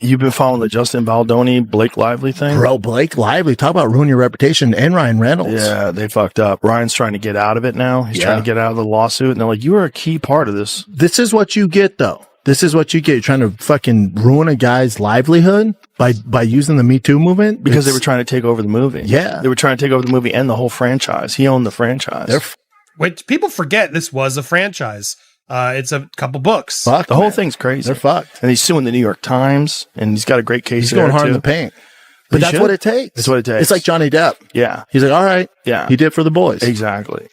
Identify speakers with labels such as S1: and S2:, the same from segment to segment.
S1: You've been following the Justin Baldoni, Blake Lively thing?
S2: Bro, Blake Lively, talk about ruining your reputation, and Ryan Reynolds.
S1: Yeah, they fucked up. Ryan's trying to get out of it now. He's trying to get out of the lawsuit. And they're like, you were a key part of this.
S2: This is what you get, though. This is what you get. You're trying to fucking ruin a guy's livelihood by using the Me Too movement.
S1: Because they were trying to take over the movie.
S2: Yeah.
S1: They were trying to take over the movie and the whole franchise. He owned the franchise.
S3: Which people forget this was a franchise. It's a couple books.
S1: The whole thing's crazy.
S2: They're fucked.
S1: And he's suing the New York Times, and he's got a great case.
S2: He's going hard in the paint. But that's what it takes.
S1: That's what it takes.
S2: It's like Johnny Depp.
S1: Yeah.
S2: He's like, all right.
S1: Yeah.
S2: He did it for the boys.
S1: Exactly.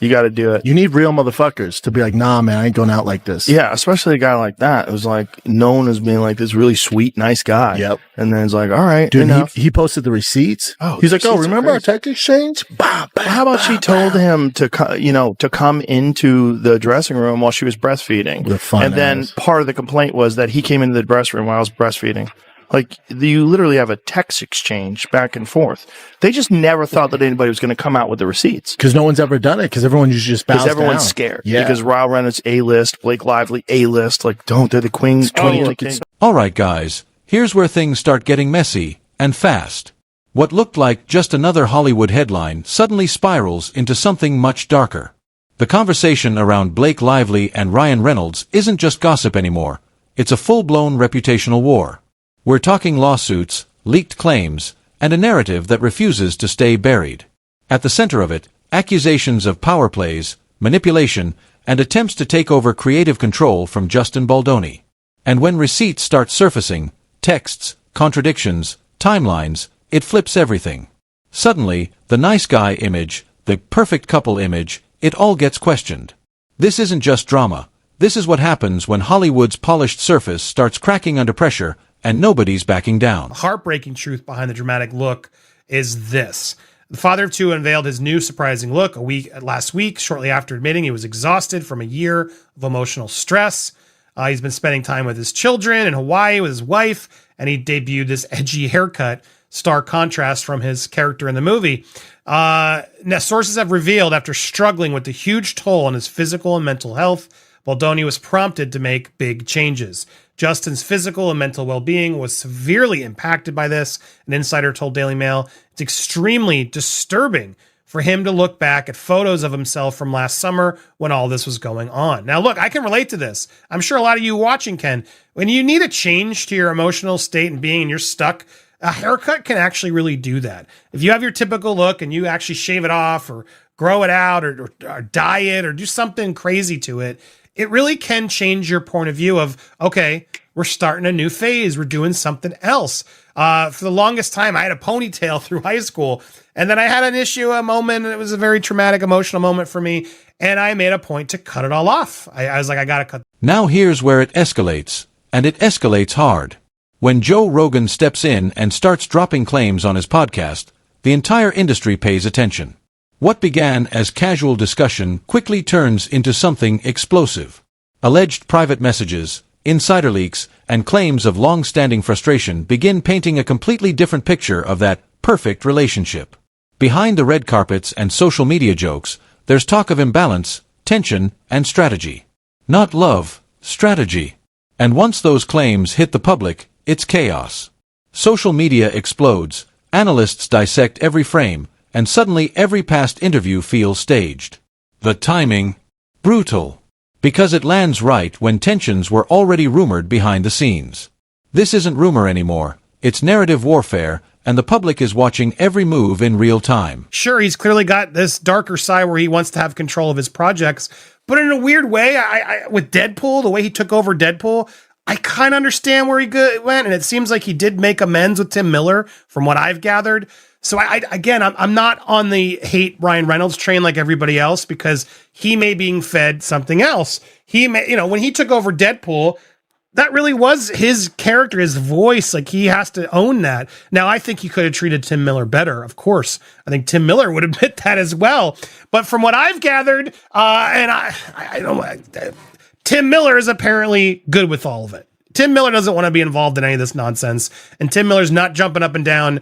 S1: You got to do it.
S2: You need real motherfuckers to be like, nah, man, I ain't going out like this.
S1: Yeah, especially a guy like that. It was like known as being like this really sweet, nice guy.
S2: Yep.
S1: And then it's like, all right,
S2: dude, he posted the receipts.
S1: Oh,
S2: he's like, oh, remember our text exchange?
S1: How about she told him to come into the dressing room while she was breastfeeding? And then part of the complaint was that he came into the dressing room while I was breastfeeding. Like, you literally have a text exchange back and forth. They just never thought that anybody was going to come out with the receipts.
S2: Because no one's ever done it. Because everyone usually just bows down.
S1: Because everyone's scared.
S2: Yeah.
S1: Because Ryan Reynolds A-list, Blake Lively A-list. Like, they're the queen.
S4: All right, guys. Here's where things start getting messy and fast. What looked like just another Hollywood headline suddenly spirals into something much darker. The conversation around Blake Lively and Ryan Reynolds isn't just gossip anymore. It's a full-blown reputational war. We're talking lawsuits, leaked claims, and a narrative that refuses to stay buried. At the center of it, accusations of power plays, manipulation, and attempts to take over creative control from Justin Baldoni. And when receipts start surfacing, texts, contradictions, timelines, it flips everything. Suddenly, the nice guy image, the perfect couple image, it all gets questioned. This isn't just drama. This is what happens when Hollywood's polished surface starts cracking under pressure and nobody's backing down.
S3: The heartbreaking truth behind the dramatic look is this. The father of two unveiled his new surprising look last week, shortly after admitting he was exhausted from a year of emotional stress. He's been spending time with his children in Hawaii with his wife, and he debuted this edgy haircut, stark contrast from his character in the movie. Now, sources have revealed after struggling with the huge toll on his physical and mental health, Baldoni was prompted to make big changes. Justin's physical and mental well-being was severely impacted by this. An insider told Daily Mail, it's extremely disturbing for him to look back at photos of himself from last summer when all this was going on. Now, look, I can relate to this. I'm sure a lot of you watching can. When you need a change to your emotional state and being and you're stuck, a haircut can actually really do that. If you have your typical look and you actually shave it off or grow it out or dye it or do something crazy to it, it really can change your point of view of, okay, we're starting a new phase. We're doing something else. For the longest time, I had a ponytail through high school. And then I had a moment, and it was a very traumatic, emotional moment for me. And I made a point to cut it all off. I was like, I got to cut.
S4: Now here's where it escalates. And it escalates hard. When Joe Rogan steps in and starts dropping claims on his podcast, the entire industry pays attention. What began as casual discussion quickly turns into something explosive. Alleged private messages, insider leaks, and claims of long-standing frustration begin painting a completely different picture of that perfect relationship. Behind the red carpets and social media jokes, there's talk of imbalance, tension, and strategy. Not love, strategy. And once those claims hit the public, it's chaos. Social media explodes, analysts dissect every frame, and suddenly every past interview feels staged. The timing? Brutal. Because it lands right when tensions were already rumored behind the scenes. This isn't rumor anymore, it's narrative warfare, and the public is watching every move in real time.
S3: Sure, he's clearly got this darker side where he wants to have control of his projects, but in a weird way, with Deadpool, the way he took over Deadpool, I kind of understand where he went, and it seems like he did make amends with Tim Miller, from what I've gathered. So I'm not on the hate Ryan Reynolds train like everybody else, because he may being fed something else. He may, when he took over Deadpool, that really was his character, his voice. Like, he has to own that. Now, I think he could have treated Tim Miller better. Of course, I think Tim Miller would admit that as well. But from what I've gathered, Tim Miller is apparently good with all of it. Tim Miller doesn't want to be involved in any of this nonsense, and Tim Miller's not jumping up and down,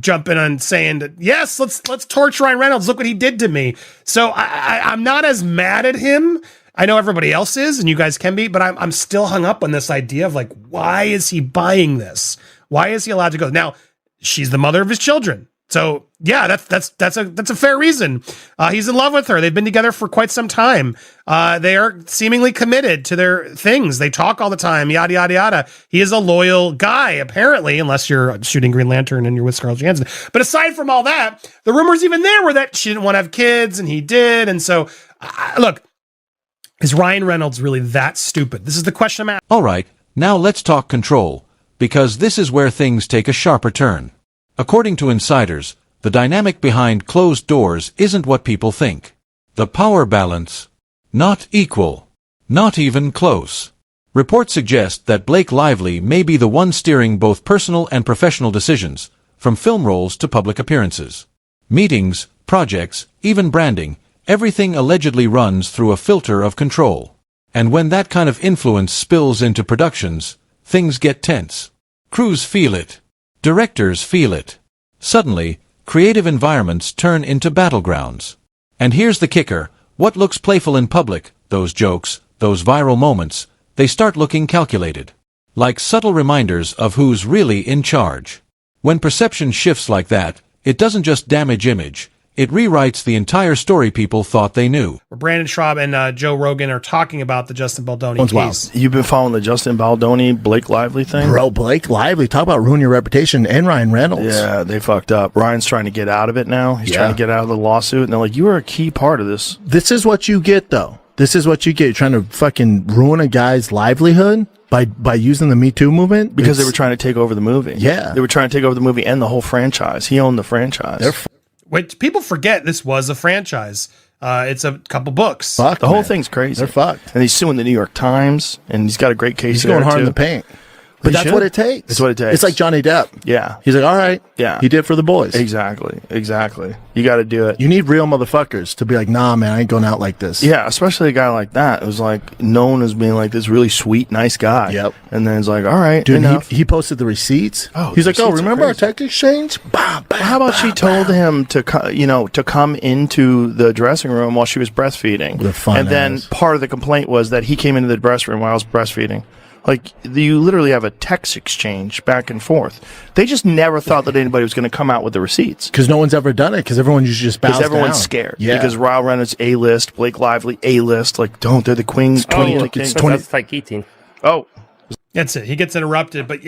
S3: jumping and saying that, yes, let's torch Ryan Reynolds. Look what he did to me. So I'm not as mad at him. I know everybody else is, and you guys can be, but I'm still hung up on this idea of like, why is he buying this? Why is he allowed to go? Now, she's the mother of his children. So yeah, that's a fair reason. He's in love with her. They've been together for quite some time. They are seemingly committed to their things. They talk all the time, yada, yada, yada. He is a loyal guy, apparently, unless you're shooting Green Lantern and you're with Scarlett Johansson. But aside from all that, the rumors even there were that she didn't want to have kids and he did. And so, look, is Ryan Reynolds really that stupid? This is the question I'm asking.
S4: All right, now let's talk control, because this is where things take a sharper turn. According to insiders, the dynamic behind closed doors isn't what people think. The power balance, not equal, not even close. Reports suggest that Blake Lively may be the one steering both personal and professional decisions, from film roles to public appearances. Meetings, projects, even branding, everything allegedly runs through a filter of control. And when that kind of influence spills into productions, things get tense. Crews feel it. Directors feel it. Suddenly, creative environments turn into battlegrounds. And here's the kicker: what looks playful in public, those jokes, those viral moments, they start looking calculated. Like subtle reminders of who's really in charge. When perception shifts like that, it doesn't just damage image, it rewrites the entire story people thought they knew.
S3: Where Brandon Schraub and Joe Rogan are talking about the Justin Baldoni case.
S1: Wild. You've been following the Justin Baldoni, Blake Lively thing?
S2: Bro, Blake Lively, talk about ruin your reputation, and Ryan Reynolds.
S1: Yeah, they fucked up. Ryan's trying to get out of it now. He's trying to get out of the lawsuit, and they're like, you were a key part of this.
S2: This is what you get, though. This is what you get. You're trying to fucking ruin a guy's livelihood by using the Me Too movement.
S1: Because they were trying to take over the movie.
S2: Yeah.
S1: They were trying to take over the movie and the whole franchise. He owned the franchise.
S3: Wait, people forget this was a franchise. It's a couple books.
S2: Fuck,
S1: the whole thing's crazy.
S2: They're fucked.
S1: And he's suing the New York Times, and he's got a great case.
S2: He's going hard in the paint. But that's what it takes.
S1: That's what it takes.
S2: It's like Johnny Depp.
S1: Yeah.
S2: He's like, all right.
S1: Yeah.
S2: He did it for the boys.
S1: Exactly. You got to do it.
S2: You need real motherfuckers to be like, nah, man, I ain't going out like this.
S1: Yeah, especially a guy like that. It was like known as being like this really sweet, nice guy.
S2: Yep.
S1: And then it's like, all right,
S2: dude,
S1: enough.
S2: He posted the receipts.
S1: Oh,
S2: he's like, oh,
S1: receipts are
S2: remember our
S1: crazy.
S2: tech exchange? Bah, bah,
S1: How about she
S2: bah,
S1: told
S2: bah.
S1: him to come into the dressing room while she was breastfeeding,
S2: With a fun
S1: and then
S2: ass.
S1: part of the complaint was that he came into the dressing room while I was breastfeeding. Like, you literally have a text exchange back and forth. They just never thought that anybody was going to come out with the receipts.
S2: Because no one's ever done it. Because everyone usually just bows
S1: Because everyone's
S2: down.
S1: scared.
S2: Yeah.
S1: Because Ryan Reynolds A-list, Blake Lively A-list. Like, they're the queen. 20,
S2: it's
S5: That's like eating.
S1: Oh,
S3: That's it. He gets interrupted, but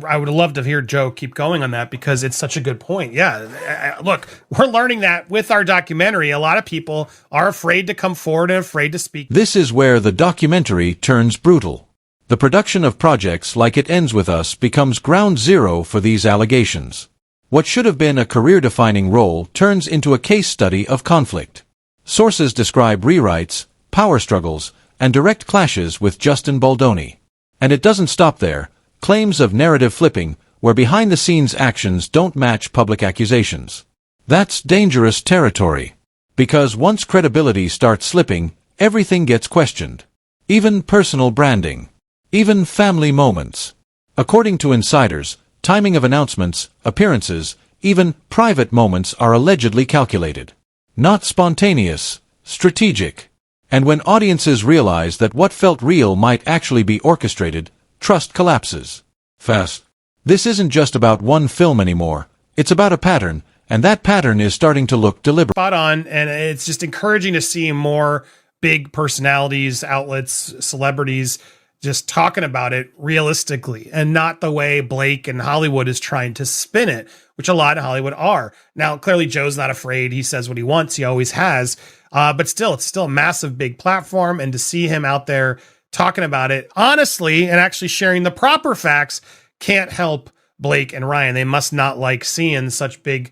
S3: I would love to hear Joe keep going on that because it's such a good point. Yeah. Look, we're learning that with our documentary. A lot of people are afraid to come forward and afraid to speak.
S4: This is where the documentary turns brutal. The production of projects like It Ends With Us becomes ground zero for these allegations. What should have been a career-defining role turns into a case study of conflict. Sources describe rewrites, power struggles, and direct clashes with Justin Baldoni. And it doesn't stop there. Claims of narrative flipping, where behind-the-scenes actions don't match public accusations. That's dangerous territory. Because once credibility starts slipping, everything gets questioned. Even personal branding. Even family moments. According to insiders, timing of announcements, appearances, even private moments are allegedly calculated. Not spontaneous, strategic. And when audiences realize that what felt real might actually be orchestrated, trust collapses. Fast. This isn't just about one film anymore. It's about a pattern, and that pattern is starting to look deliberate.
S3: Spot on, and it's just encouraging to see more big personalities, outlets, celebrities just talking about it realistically and not the way Blake and Hollywood is trying to spin it, which a lot in Hollywood are. Now, clearly Joe's not afraid. He says what he wants. He always has. But still, it's still a massive, big platform. And to see him out there talking about it honestly and actually sharing the proper facts can't help Blake and Ryan. They must not like seeing such big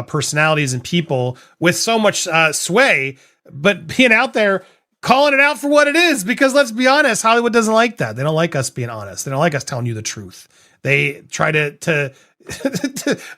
S3: personalities and people with so much sway, but being out there calling it out for what it is, because let's be honest, Hollywood doesn't like that. They don't like us being honest. They don't like us telling you the truth. They try to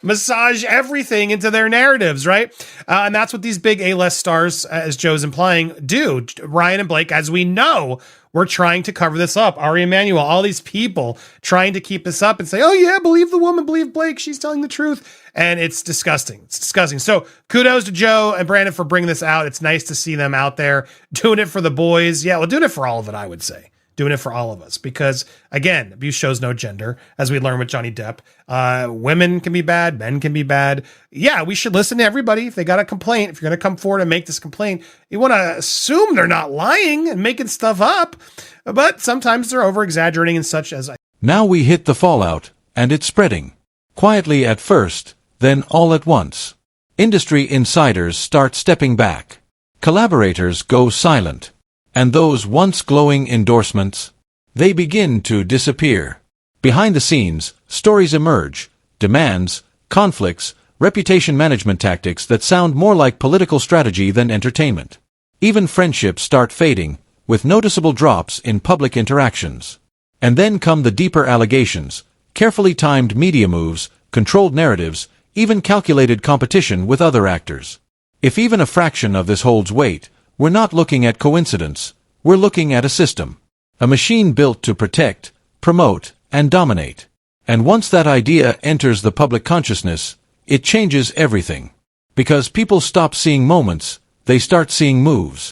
S3: massage everything into their narratives, right? And that's what these big A-list stars, as Joe's implying, do. Ryan and Blake, as we know, we're trying to cover this up. Ari Emanuel, all these people trying to keep this up and say, oh yeah, believe the woman, believe Blake, she's telling the truth. And it's disgusting. It's disgusting. So kudos to Joe and Brandon for bringing this out. It's nice to see them out there doing it for the boys. Yeah, well, doing it for all of it, I would say. Doing it for all of us, because again, abuse shows no gender, as we learned with Johnny Depp. Women can be bad, men can be bad. Yeah, we should listen to everybody. If they got a complaint, if you're going to come forward and make this complaint, you want to assume they're not lying and making stuff up, but sometimes they're over exaggerating and such as.
S4: Now we hit the fallout, and it's spreading. Quietly at first, then all at once. Industry insiders start stepping back. Collaborators go silent. And those once glowing endorsements, they begin to disappear. Behind the scenes, stories emerge, demands, conflicts, reputation management tactics that sound more like political strategy than entertainment. Even friendships start fading, with noticeable drops in public interactions. And then come the deeper allegations, carefully timed media moves, controlled narratives, even calculated competition with other actors. If even a fraction of this holds weight, we're not looking at coincidence, we're looking at a system. A machine built to protect, promote, and dominate. And once that idea enters the public consciousness, it changes everything. Because people stop seeing moments, they start seeing moves.